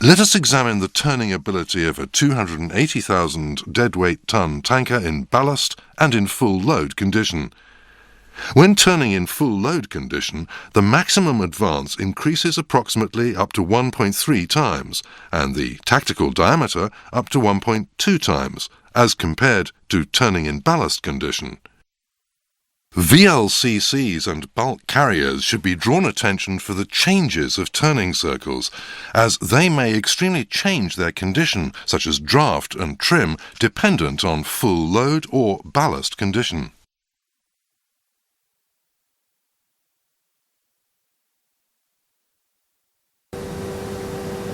Let us examine the turning ability of a 280,000 deadweight ton tanker in ballast and in full load condition. When turning in full load condition, the maximum advance increases approximately up to 1.3 times, and the tactical diameter up to 1.2 times, as compared to turning in ballast condition. VLCCs and bulk carriers should be drawn attention for the changes of turning circles, as they may extremely change their condition, such as draft and trim, dependent on full load or ballast condition.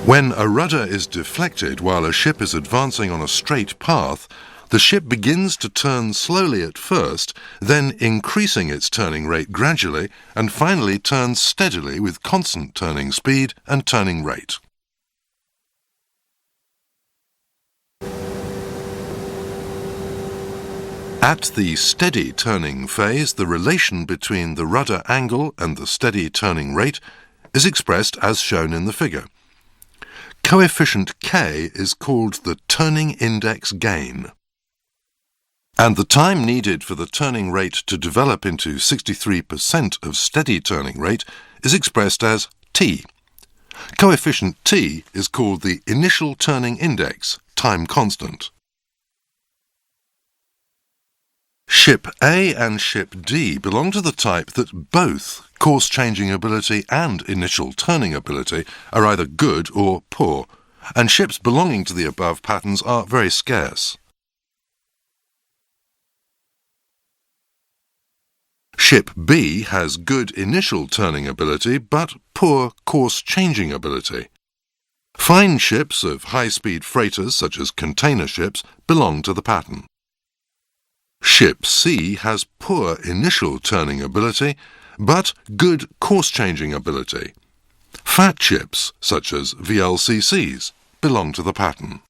When a rudder is deflected while a ship is advancing on a straight path, the ship begins to turn slowly at first, then increasing its turning rate gradually, and finally turns steadily with constant turning speed and turning rate. At the steady turning phase, the relation between the rudder angle and the steady turning rate is expressed as shown in the figure. Coefficient K is called the turning index gain, and the time needed for the turning rate to develop into 63% of steady turning rate is expressed as T. Coefficient T is called the initial turning index, time constant. Ship A and Ship D belong to the type that both course-changing ability and initial turning ability are either good or poor, and ships belonging to the above patterns are very scarce. Ship B has good initial turning ability but poor course-changing ability. Fine ships of high-speed freighters such as container ships belong to the pattern. Ship C has poor initial turning ability, but good course-changing ability. Fat ships, such as VLCCs, belong to the pattern.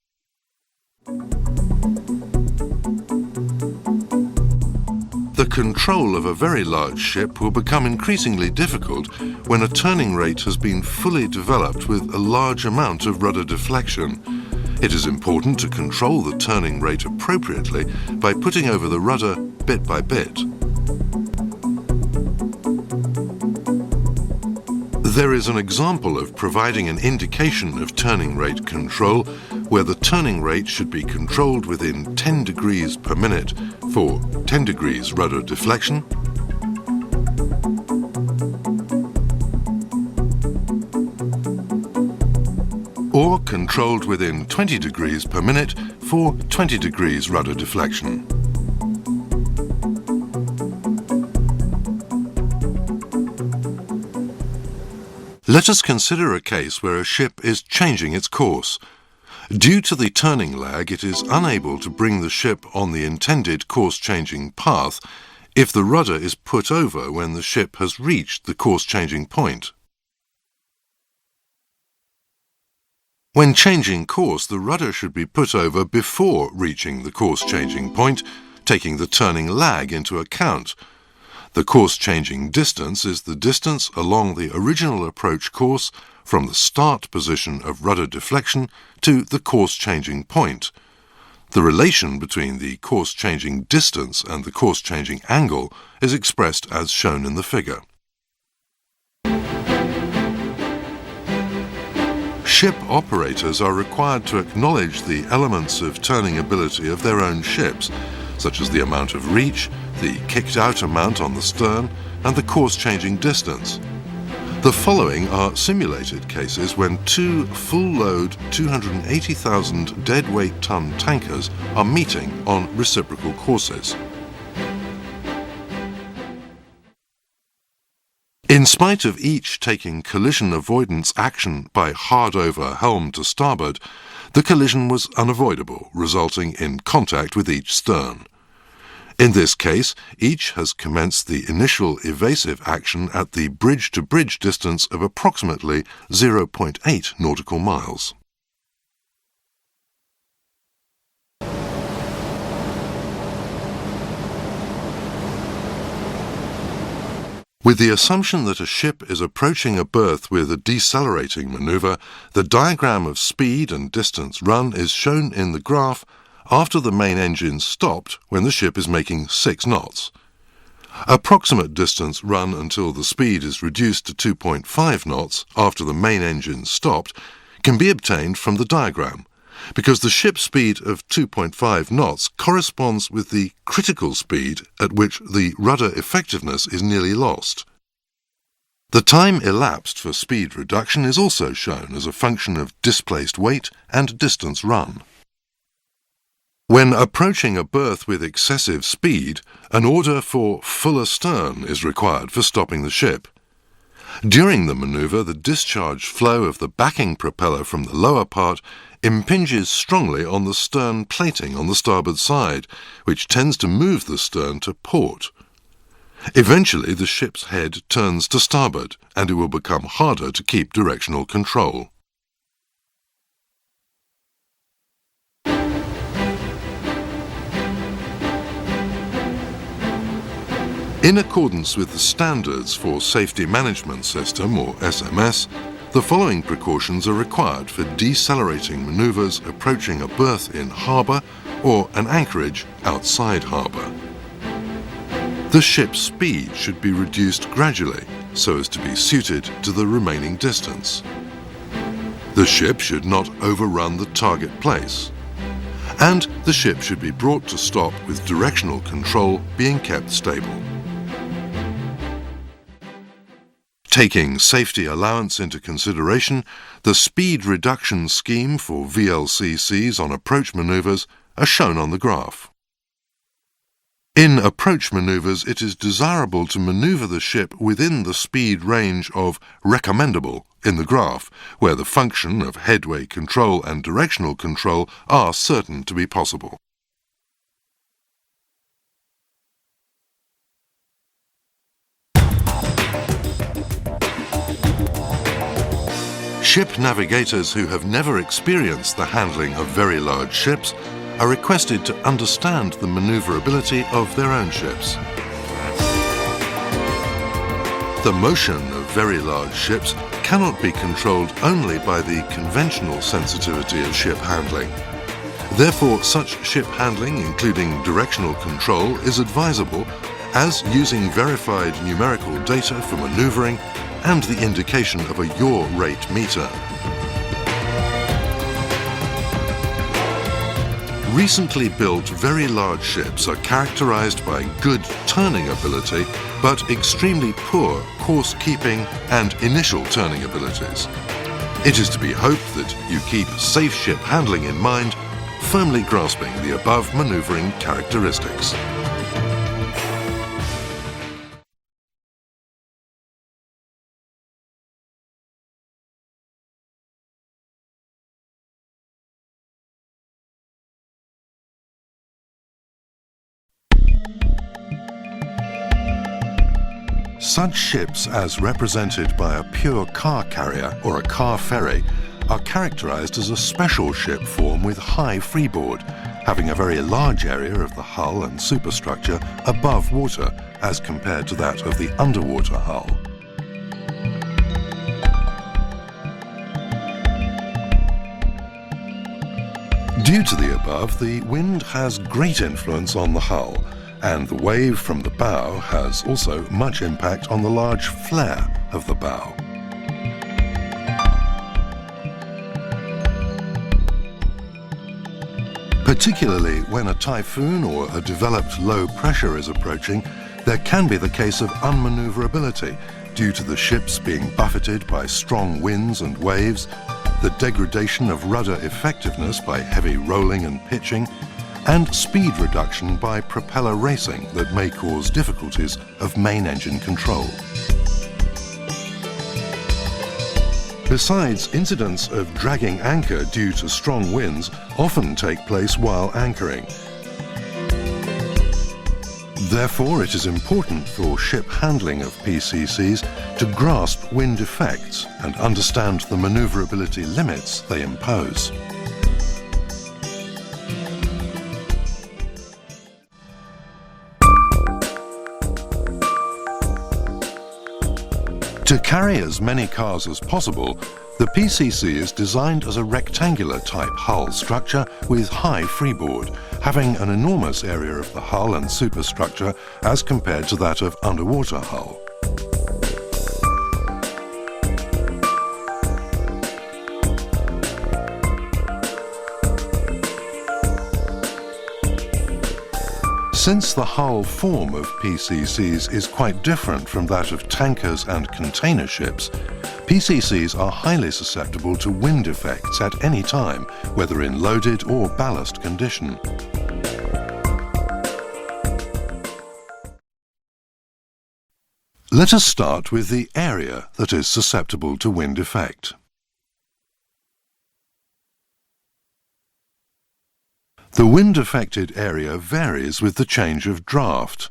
The control of a very large ship will become increasingly difficult when a turning rate has been fully developed with a large amount of rudder deflection. It is important to control the turning rate appropriately by putting over the rudder bit by bit. There is an example of providing an indication of turning rate control where the turning rate should be controlled within 10 degrees per minute for 10 degrees rudder deflection, or controlled within 20 degrees per minute for 20 degrees rudder deflection. Let us consider a case where a ship is changing its course. Due to the turning lag, it is unable to bring the ship on the intended course-changing path if the rudder is put over when the ship has reached the course-changing point. When changing course, the rudder should be put over before reaching the course-changing point, taking the turning lag into account. The course-changing distance is the distance along the original approach course from the start position of rudder deflection to the course-changing point. The relation between the course-changing distance and the course-changing angle is expressed as shown in the figure. Ship operators are required to acknowledge the elements of turning ability of their own ships, such as the amount of reach, the kicked-out amount on the stern, and the course-changing distance. The following are simulated cases when two full-load 280,000 deadweight ton tankers are meeting on reciprocal courses. In spite of each taking collision avoidance action by hard over helm to starboard, the collision was unavoidable, resulting in contact with each stern. In this case, each has commenced the initial evasive action at the bridge-to-bridge distance of approximately 0.8 nautical miles. With the assumption that a ship is approaching a berth with a decelerating maneuver, the diagram of speed and distance run is shown in the graph after the main engine stopped when the ship is making 6 knots. Approximate distance run until the speed is reduced to 2.5 knots after the main engine stopped can be obtained from the diagram, because the ship speed of 2.5 knots corresponds with the critical speed at which the rudder effectiveness is nearly lost. The time elapsed for speed reduction is also shown as a function of displaced weight and distance run. When approaching a berth with excessive speed, an order for full astern is required for stopping the ship. During the maneuver, the discharge flow of the backing propeller from the lower part impinges strongly on the stern plating on the starboard side, which tends to move the stern to port. Eventually, the ship's head turns to starboard, and it will become harder to keep directional control. In accordance with the Standards for Safety Management System, or SMS, the following precautions are required for decelerating maneuvers approaching a berth in harbour or an anchorage outside harbour. The ship's speed should be reduced gradually so as to be suited to the remaining distance. The ship should not overrun the target place. And the ship should be brought to stop with directional control being kept stable. Taking safety allowance into consideration, the speed reduction scheme for VLCCs on approach maneuvers are shown on the graph. In approach maneuvers, it is desirable to maneuver the ship within the speed range of recommendable in the graph, where the function of headway control and directional control are certain to be possible. Ship navigators who have never experienced the handling of very large ships are requested to understand the maneuverability of their own ships. The motion of very large ships cannot be controlled only by the conventional sensitivity of ship handling. Therefore, such ship handling, including directional control, is advisable, as using verified numerical data for maneuvering and the indication of a yaw rate meter. Recently built very large ships are characterized by good turning ability, but extremely poor course keeping and initial turning abilities. It is to be hoped that you keep safe ship handling in mind, firmly grasping the above maneuvering characteristics. Such ships as represented by a pure car carrier or a car ferry are characterized as a special ship form with high freeboard, having a very large area of the hull and superstructure above water as compared to that of the underwater hull. Due to the above, the wind has great influence on the hull, and the wave from the bow has also much impact on the large flare of the bow. Particularly when a typhoon or a developed low pressure is approaching, there can be the case of unmaneuverability due to the ships being buffeted by strong winds and waves, the degradation of rudder effectiveness by heavy rolling and pitching, and speed reduction by propeller racing that may cause difficulties of main engine control. Besides, incidents of dragging anchor due to strong winds often take place while anchoring. Therefore, it is important for ship handling of PCCs to grasp wind effects and understand the maneuverability limits they impose. carry as many cars as possible, the PCC is designed as a rectangular type hull structure with high freeboard, having an enormous area of the hull and superstructure as compared to that of underwater hull. Since the hull form of PCCs is quite different from that of tankers and container ships, PCCs are highly susceptible to wind effects at any time, whether in loaded or ballast condition. Let us start with the area that is susceptible to wind effect. The wind-affected area varies with the change of draft.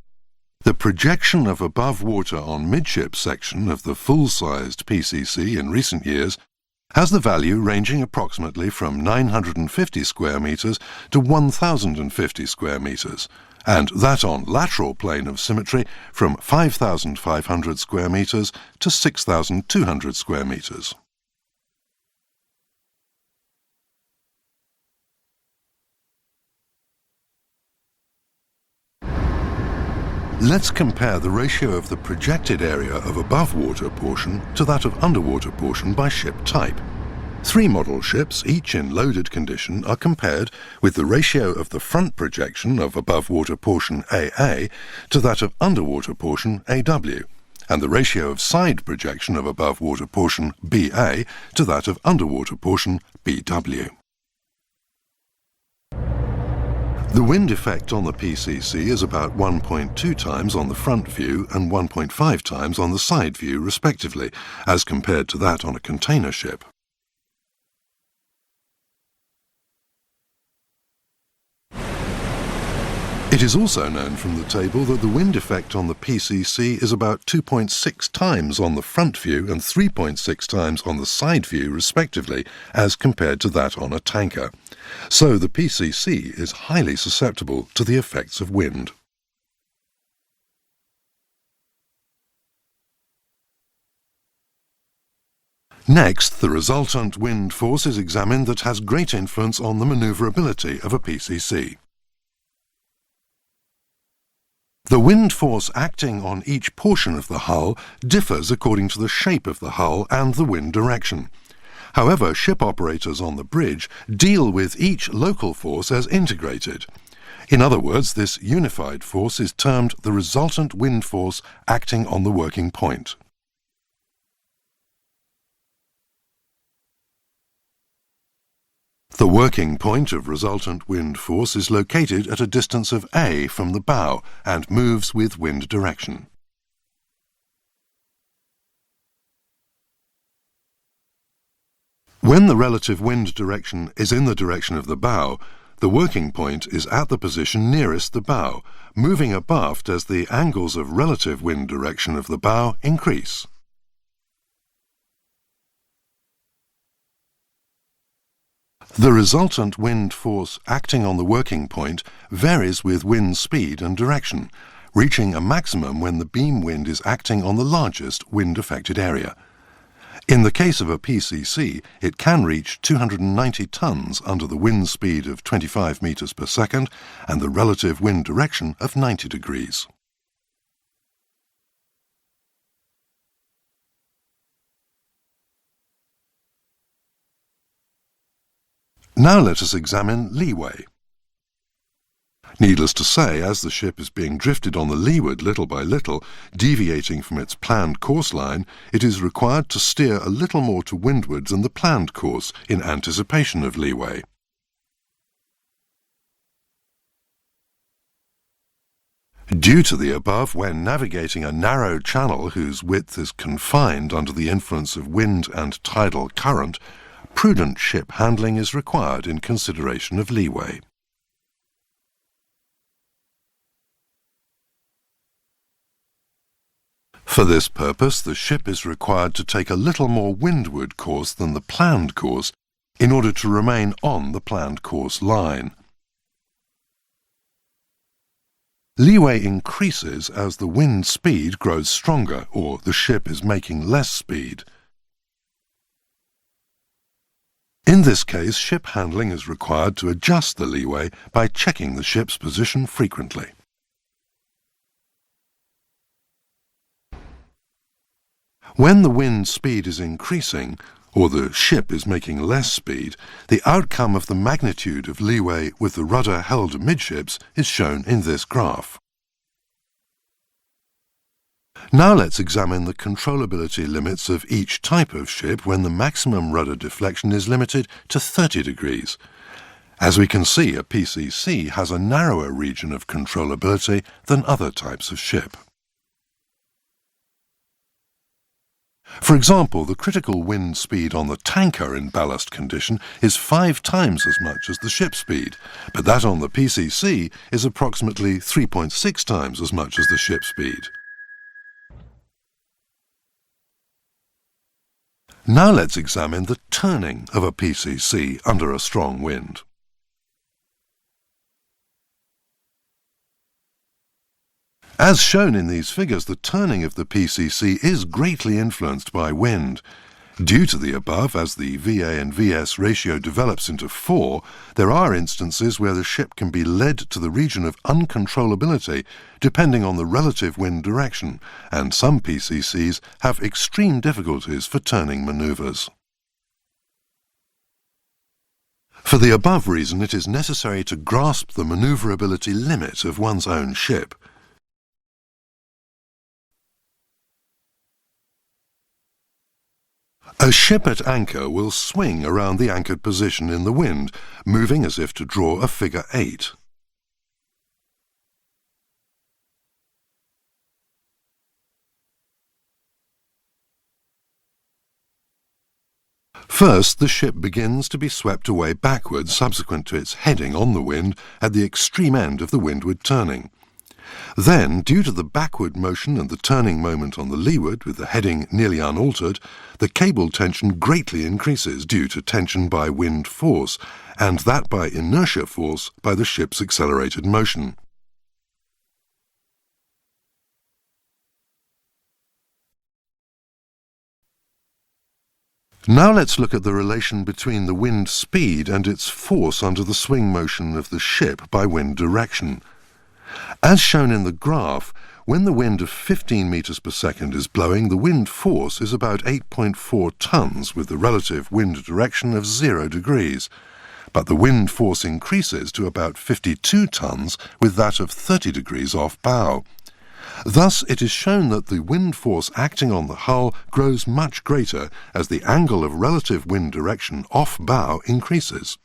The projection of above water on midship section of the full-sized PCC in recent years has the value ranging approximately from 950 square metres to 1,050 square metres, and that on lateral plane of symmetry from 5,500 square metres to 6,200 square metres. Let's compare the ratio of the projected area of above water portion to that of underwater portion by ship type. 3 model ships, each in loaded condition, are compared with the ratio of the front projection of above water portion AA to that of underwater portion AW, and the ratio of side projection of above water portion BA to that of underwater portion BW. The wind effect on the PCC is about 1.2 times on the front view and 1.5 times on the side view, respectively, as compared to that on a container ship. It is also known from the table that the wind effect on the PCC is about 2.6 times on the front view and 3.6 times on the side view, respectively, as compared to that on a tanker. So the PCC is highly susceptible to the effects of wind. Next, the resultant wind force is examined that has great influence on the maneuverability of a PCC. The wind force acting on each portion of the hull differs according to the shape of the hull and the wind direction. However, ship operators on the bridge deal with each local force as integrated. In other words, this unified force is termed the resultant wind force acting on the working point. The working point of resultant wind force is located at a distance of A from the bow and moves with wind direction. When the relative wind direction is in the direction of the bow, the working point is at the position nearest the bow, moving abaft as the angles of relative wind direction of the bow increase. The resultant wind force acting on the working point varies with wind speed and direction, reaching a maximum when the beam wind is acting on the largest wind-affected area. In the case of a PCC, it can reach 290 tons under the wind speed of 25 meters per second and the relative wind direction of 90 degrees. Now let us examine leeway. Needless to say, as the ship is being drifted on the leeward little by little, deviating from its planned course line, it is required to steer a little more to windward than the planned course in anticipation of leeway. Due to the above, when navigating a narrow channel whose width is confined under the influence of wind and tidal current, prudent ship handling is required in consideration of leeway. For this purpose, the ship is required to take a little more windward course than the planned course in order to remain on the planned course line. Leeway increases as the wind speed grows stronger or the ship is making less speed. In this case, ship handling is required to adjust the leeway by checking the ship's position frequently. When the wind speed is increasing, or the ship is making less speed, the outcome of the magnitude of leeway with the rudder held amidships is shown in this graph. Now let's examine the controllability limits of each type of ship when the maximum rudder deflection is limited to 30 degrees. As we can see, a PCC has a narrower region of controllability than other types of ship. For example, the critical wind speed on the tanker in ballast condition is 5 times as much as the ship speed, but that on the PCC is approximately 3.6 times as much as the ship speed. Now let's examine the turning of a PCC under a strong wind. As shown in these figures, the turning of the PCC is greatly influenced by wind. Due to the above, as the VA and VS ratio develops into 4, there are instances where the ship can be led to the region of uncontrollability depending on the relative wind direction, and some PCCs have extreme difficulties for turning manoeuvres. For the above reason, it is necessary to grasp the maneuverability limit of one's own ship. A ship at anchor will swing around the anchored position in the wind, moving as if to draw a figure 8. First, the ship begins to be swept away backwards subsequent to its heading on the wind at the extreme end of the windward turning. Then, due to the backward motion and the turning moment on the leeward with the heading nearly unaltered, the cable tension greatly increases due to tension by wind force, and that by inertia force by the ship's accelerated motion. Now let's look at the relation between the wind speed and its force under the swing motion of the ship by wind direction. As shown in the graph, when the wind of 15 meters per second is blowing, the wind force is about 8.4 tons with the relative wind direction of 0 degrees. But the wind force increases to about 52 tons with that of 30 degrees off bow. Thus, it is shown that the wind force acting on the hull grows much greater as the angle of relative wind direction off bow increases.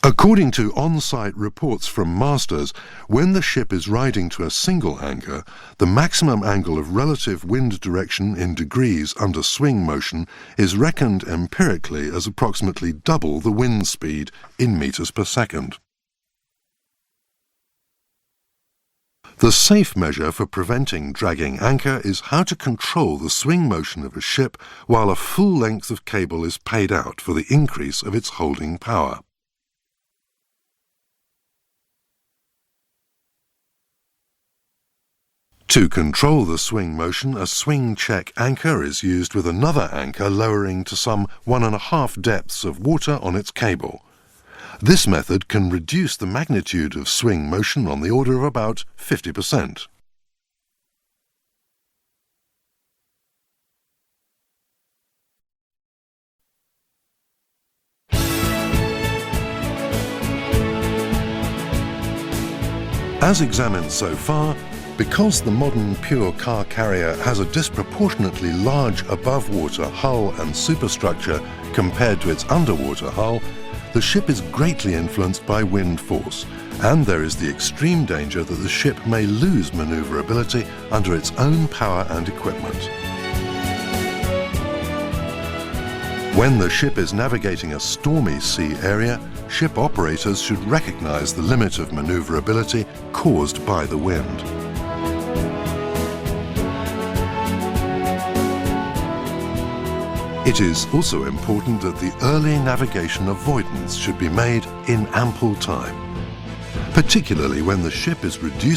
According to on-site reports from masters, when the ship is riding to a single anchor, the maximum angle of relative wind direction in degrees under swing motion is reckoned empirically as approximately double the wind speed in meters per second. The safe measure for preventing dragging anchor is how to control the swing motion of a ship while a full length of cable is paid out for the increase of its holding power. To control the swing motion, a swing check anchor is used with another anchor lowering to some 1.5 depths of water on its cable. This method can reduce the magnitude of swing motion on the order of about 50%. As examined so far, because the modern pure car carrier has a disproportionately large above-water hull and superstructure compared to its underwater hull, the ship is greatly influenced by wind force, and there is the extreme danger that the ship may lose maneuverability under its own power and equipment. When the ship is navigating a stormy sea area, ship operators should recognize the limit of maneuverability caused by the wind. It is also important that the early navigation avoidance should be made in ample time. particularly when the ship is reducing